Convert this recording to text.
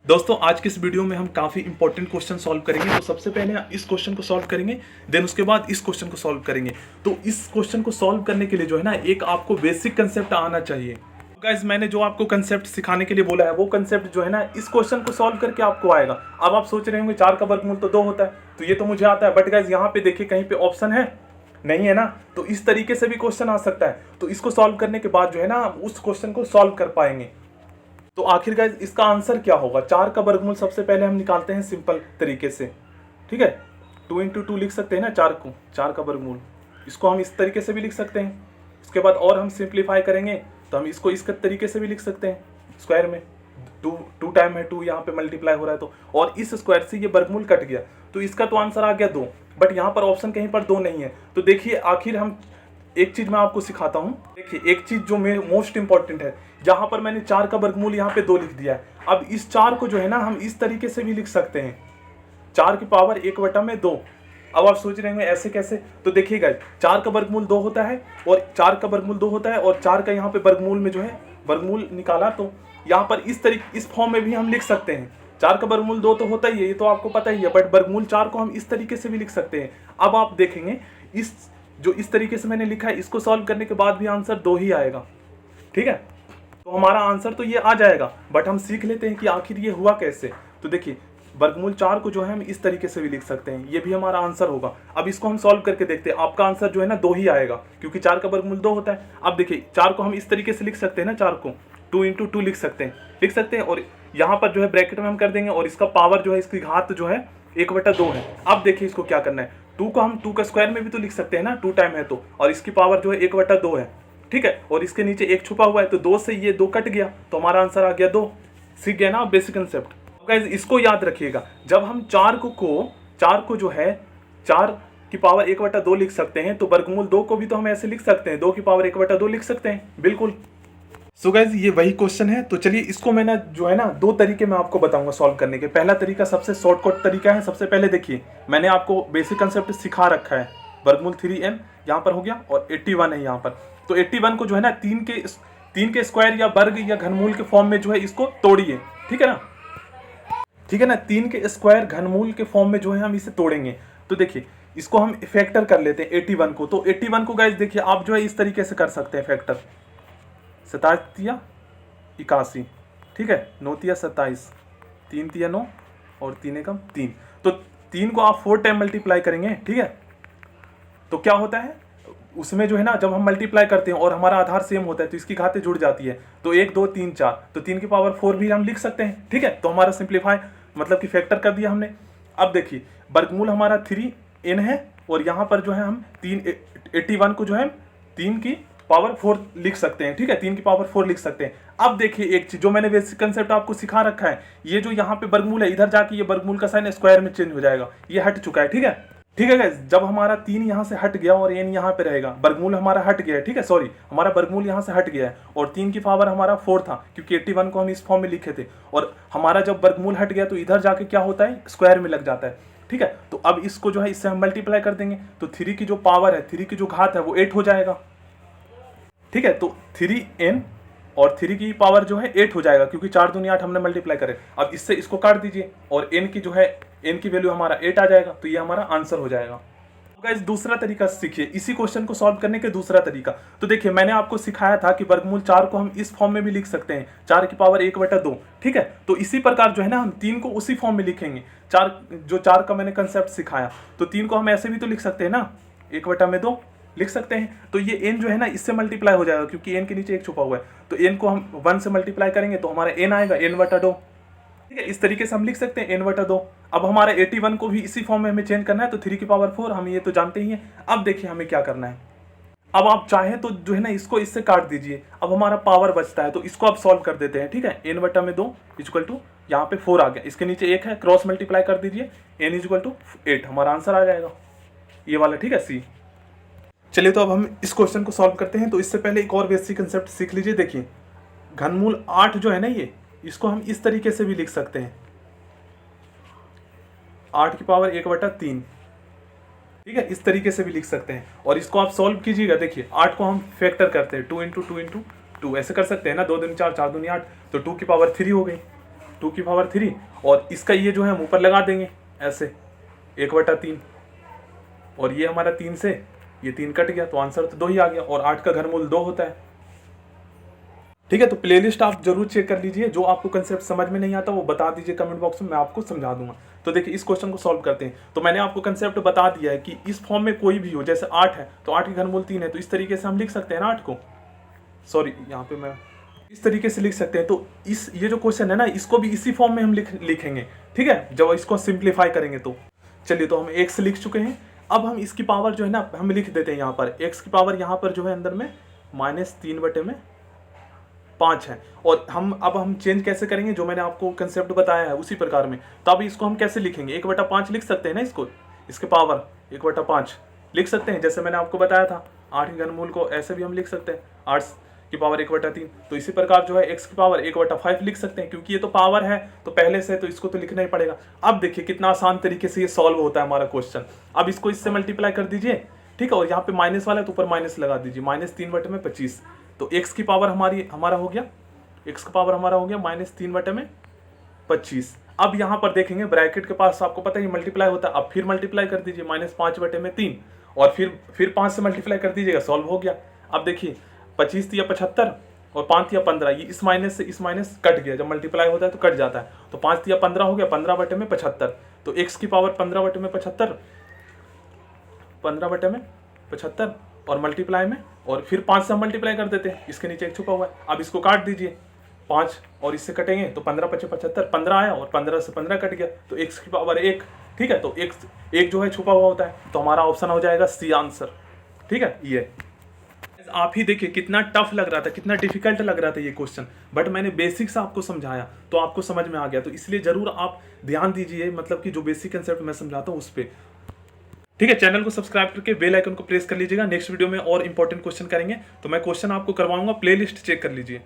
दोस्तों आज के इस वीडियो में हम काफ़ी इंपॉर्टेंट क्वेश्चन सॉल्व करेंगे। तो सबसे पहले इस क्वेश्चन को सॉल्व करेंगे, देन उसके बाद इस क्वेश्चन को सॉल्व करेंगे। तो इस क्वेश्चन को सॉल्व करने के लिए जो है ना, एक आपको बेसिक कंसेप्ट आना चाहिए। गाइस मैंने जो आपको कंसेप्ट सिखाने के लिए बोला है वो कंसेप्ट जो है ना, इस क्वेश्चन को सॉल्व करके आपको आएगा। अब आप सोच रहे होंगे 4 का वर्गमूल तो 2 होता है, तो ये तो मुझे आता है, बट गाइस यहाँ पे देखिए कहीं पे ऑप्शन है नहीं है ना, तो इस तरीके से भी क्वेश्चन आ सकता है। तो इसको सॉल्व करने के बाद जो है ना, उस क्वेश्चन को सॉल्व कर पाएंगे। तो आखिर गाइस इसका आंसर क्या होगा? 4 का वर्गमूल सबसे पहले हम निकालते हैं सिंपल तरीके से, ठीक है। 2 × 2 लिख सकते हैं ना 4 को, 4 का वर्गमूल। इसको हम इस तरीके से भी लिख सकते हैं। इसके बाद और हम सिंप्लीफाई करेंगे तो हम इसको इस तरीके से भी लिख सकते हैं, स्क्वायर में 2 टाइम है 2 यहाँ पे मल्टीप्लाई हो रहा है, तो और इस स्क्वायर से ये वर्गमूल कट गया, तो इसका तो आंसर आ गया 2। बट यहाँ पर ऑप्शन कहीं पर 2 नहीं है। तो देखिए आखिर हम एक चीज मैं आपको सिखाता हूँ। देखिए एक चीज जो मेरे मोस्ट इंपॉर्टेंट है, यहाँ पर मैंने 4 का वर्गमूल यहाँ पे 2 लिख दिया है। अब इस 4 को जो है ना, हम इस तरीके से भी लिख सकते हैं, 4 की पावर 1/2। अब आप सोच रहे होंगे ऐसे कैसे? तो देखिएगा 4 का वर्गमूल 2 होता है और 4 का वर्गमूल 2 होता है और 4 का यहाँ पे वर्गमूल में जो है वर्गमूल निकाला, तो यहाँ पर इस फॉर्म में भी हम लिख सकते हैं। 4 का वर्गमूल 2 तो होता ही है, ये तो आपको पता ही है, बट वर्गमूल 4 को हम इस तरीके से भी लिख सकते हैं। अब आप देखेंगे इस तरीके से मैंने लिखा है, इसको सॉल्व करने के बाद भी आंसर 2 ही आएगा, ठीक है। तो हमारा आंसर तो ये आ जाएगा, बट हम सीख लेते हैं कि आखिर ये हुआ कैसे। तो देखिए वर्गमूल 4 को जो है हम इस तरीके से भी लिख सकते हैं, ये भी हमारा आंसर होगा। अब इसको हम सॉल्व करके देखते हैं, आपका आंसर जो है ना 2 ही आएगा, क्योंकि 4 का वर्गमूल 2 होता है। अब देखिए 4 को हम इस तरीके से लिख सकते हैं ना, 4 को 2 × 2 लिख सकते हैं, और यहाँ पर जो है ब्रैकेट में हम कर देंगे, और इसका पावर जो है, इसकी घात जो है 1/2 है। अब देखिए इसको क्या करना है, 2 को हम 2 का स्क्वायर में भी तो लिख सकते हैं ना, 2 टाइम है तो, और इसकी पावर जो है 1/2 है, ठीक है। और इसके नीचे 1 छुपा हुआ है, तो 2 से ये 2 कट गया, तो हमारा आंसर आ गया 2। सीख गया ना बेसिक कंसेप्ट। गाइस इसको याद रखिएगा, जब हम 4 को जो है 4 की पावर 1/2 लिख सकते हैं, तो वर्गमूल 2 को भी तो हम ऐसे लिख सकते हैं, 2 की पावर 1/2 लिख सकते हैं, बिल्कुल। सो गाइस ये वही क्वेश्चन है। तो चलिए इसको मैंने जो है ना 2 तरीके मैं आपको बताऊंगा सॉल्व करने के। पहला तरीका सबसे शॉर्टकट तरीका है। सबसे पहले देखिए मैंने आपको बेसिक कंसेप्ट सिखा रखा है, वर्गमूल 3n यहाँ पर हो गया और 81 है यहाँ पर। तो 81 को जो है ना 3 के स्क्वायर या वर्ग या घनमूल के फॉर्म में जो है इसको तोड़िए, ठीक है ना, ठीक है ना। 3 के स्क्वायर घनमूल के फॉर्म में जो है हम इसे तोड़ेंगे। तो देखिए इसको हम फैक्टर कर लेते हैं 81 को। तो 81 को गाइस देखिए आप जो है इस तरीके से कर सकते हैं फैक्टर, 27 × 81, ठीक है, 9 × 27, 3 × 9 और 3 × 3। तो 3 को आप 4 टाइम मल्टीप्लाई करेंगे, ठीक है। तो क्या होता है उसमें जो है ना, जब हम मल्टीप्लाई करते हैं और हमारा आधार सेम होता है तो इसकी घातें जुड़ जाती है, तो 1 2 3 4, तो 3 की पावर 4 भी हम लिख सकते हैं, ठीक है। तो हमारा सिंप्लीफाई मतलब कि फैक्टर कर दिया हमने। अब देखिए वर्गमूल हमारा 3n है, और यहाँ पर जो है हम 81 को जो है 3 की पावर 4 लिख सकते हैं, ठीक है, 3 की पावर 4 लिख सकते हैं। अब देखिए एक चीज जो मैंने बेसिक कंसेप्ट आपको सिखा रखा है, ये जो यहाँ पे वर्गमूल है, इधर जाके ये वर्गमूल का साइन स्क्वायर में चेंज हो जाएगा, ये हट चुका है, ठीक है, ठीक है गाइस। जब हमारा 3 यहाँ से हट गया और n यहाँ पे रहेगा, वर्गमूल हमारा हट गया है, ठीक है, सॉरी हमारा वर्गमूल यहाँ से हट गया है, और 3 की पावर हमारा 4 था, क्योंकि 81 को हम इस फॉर्म में लिखे थे, और हमारा जब वर्गमूल हट गया तो इधर जाके क्या होता है, स्क्वायर में लग जाता है, ठीक है। तो अब इसको जो है इससे हम मल्टीप्लाई कर देंगे, तो 3 की जो पावर है, 3 की जो घात है वो 8 हो जाएगा, ठीक है। तो 3n और 3 की पावर जो है 8 हो जाएगा, क्योंकि 4 दूनी 8 हमने मल्टीप्लाई करे। अब इससे इसको काट दीजिए और n की जो है n की वैल्यू हमारा 8 आ जाएगा, तो ये हमारा आंसर हो जाएगा। तो गाइस दूसरा तरीका सीखिए, इसी क्वेश्चन को सॉल्व करने के दूसरा तरीका। तो देखिए मैंने आपको सिखाया था कि वर्गमूल 4 को हम इस फॉर्म में भी लिख सकते हैं, 4 की पावर 1/2, ठीक है। तो इसी प्रकार जो है ना हम 3 को उसी फॉर्म में लिखेंगे, 4 का मैंने कंसेप्ट सिखाया, तो 3 को हम ऐसे भी तो लिख सकते हैं ना, 1/2 लिख सकते हैं। तो ये n जो है ना इससे मल्टीप्लाई हो जाएगा, क्योंकि n के नीचे 1 छुपा हुआ है, तो n को हम 1 से मल्टीप्लाई करेंगे तो हमारा n आएगा n/2, ठीक है। इस तरीके से हम लिख सकते हैं n/2। अब हमारा 81 को भी इसी फॉर्म में हमें चेंज करना है, तो 3 की पावर 4 हम ये तो जानते ही हैं। अब देखिए हमें क्या करना है, अब आप चाहें तो जो है ना इसको इससे काट दीजिए, अब हमारा पावर बचता है, तो इसको आप सॉल्व कर देते हैं, ठीक है। n/2 इक्वल टू यहाँ पे 4 आ गया, इसके नीचे 1 है, क्रॉस मल्टीप्लाई कर दीजिए, n = 8, हमारा आंसर आ जाएगा ये वाला, ठीक है, सी। चलिए तो अब हम इस क्वेश्चन को सॉल्व करते हैं। तो इससे पहले एक और बेसिक कंसेप्ट सीख लीजिए। देखिए घनमूल 8 जो है ना, ये इसको हम इस तरीके से भी लिख सकते हैं, 8 की पावर 1/3, ठीक है, इस तरीके से भी लिख सकते हैं। और इसको आप सॉल्व कीजिएगा, देखिए 8 को हम फैक्टर करते हैं, 2 × 2 × 2 ऐसे कर सकते हैं ना, 2 दूनी 4, 4 दूनी 8, तो 2 की पावर 3 हो गई, 2 की पावर 3 और इसका ये जो है हम ऊपर लगा देंगे ऐसे 1/3 और ये हमारा 3 से ये 3 कट गया तो आंसर तो 2 ही आ गया और 8 का घनमूल 2 होता है। ठीक है, तो प्लेलिस्ट आप जरूर चेक कर लीजिए, जो आपको कंसेप्ट समझ में नहीं आता वो बता दीजिए कमेंट बॉक्स में, मैं आपको समझा दूंगा। तो देखिए इस क्वेश्चन को सॉल्व करते हैं। तो मैंने आपको कंसेप्ट बता दिया है कि इस फॉर्म में कोई भी हो, जैसे 8 है तो 8 की घनमूल 3 है, तो इस तरीके से हम लिख सकते हैं ना 8 को, सॉरी यहाँ पे मैं इस तरीके से लिख सकते हैं। तो इस ये जो क्वेश्चन है ना, इसको भी इसी फॉर्म में हम लिखेंगे। ठीक है, जब इसको सिंप्लीफाई करेंगे तो चलिए, तो हम x लिख चुके हैं। अब हम इसकी पावर जो है ना हम लिख देते हैं यहाँ पर, x की पावर यहाँ पर जो है अंदर में -3/5 है। और अब हम चेंज कैसे करेंगे, जो मैंने आपको कंसेप्ट बताया है उसी प्रकार में। तो अब इसको हम कैसे लिखेंगे, 1/5 लिख सकते हैं ना इसको, इसके पावर 1/5 लिख सकते हैं, जैसे मैंने आपको बताया था। 8 के घनमूल को ऐसे भी हम लिख सकते हैं 8 की पावर 1/3। तो इसी प्रकार जो है x की पावर 1/5 लिख सकते हैं, क्योंकि ये तो पावर है तो पहले से, तो इसको तो लिखना ही पड़ेगा। अब देखिए कितना आसान तरीके से ये सॉल्व होता है हमारा क्वेश्चन। अब इसको इससे मल्टीप्लाई कर दीजिए, ठीक है, और यहाँ पे माइनस वाला है तो ऊपर माइनस लगा दीजिए, -3/25। तो x की पावर हमारा हो गया, x का पावर हमारा हो गया -3/25। अब यहाँ पर देखेंगे ब्रैकेट के पास आपको पता है मल्टीप्लाई होता है, अब फिर मल्टीप्लाई कर दीजिए -5/3 और फिर 5 से मल्टीप्लाई कर दीजिएगा, सॉल्व हो गया। अब देखिए 25 या 75 और 5 या 15, ये इस माइनस से इस माइनस कट गया, जब मल्टीप्लाई होता है तो कट जाता है। तो 5 या 15 हो गया, 15/75। तो x की पावर 15/75, 15/75 और मल्टीप्लाई में, और फिर 5 से हम मल्टीप्लाई कर देते हैं, इसके नीचे एक छुपा हुआ है। अब इसको काट दीजिए, 5 और इससे कटेंगे तो 15/75, 15 आया और 15 से 15 कट गया, तो x की पावर 1। ठीक है, तो एक जो है छुपा हुआ होता है, तो हमारा ऑप्शन हो जाएगा सी आंसर। ठीक है, ये आप ही देखिए कितना टफ लग रहा था, कितना डिफिकल्ट लग रहा था ये क्वेश्चन, बट मैंने बेसिक्स आपको समझाया तो आपको समझ में आ गया। तो इसलिए जरूर आप ध्यान दीजिए, मतलब कि जो बेसिक कंसेप्ट मैं समझाता हूँ उस पर। ठीक है, चैनल को सब्सक्राइब करके बेल आइकन को प्रेस कर लीजिएगा। नेक्स्ट वीडियो में और इंपॉर्टेंट क्वेश्चन करेंगे, तो मैं क्वेश्चन आपको करवाऊंगा, प्लेलिस्ट चेक कर लीजिए।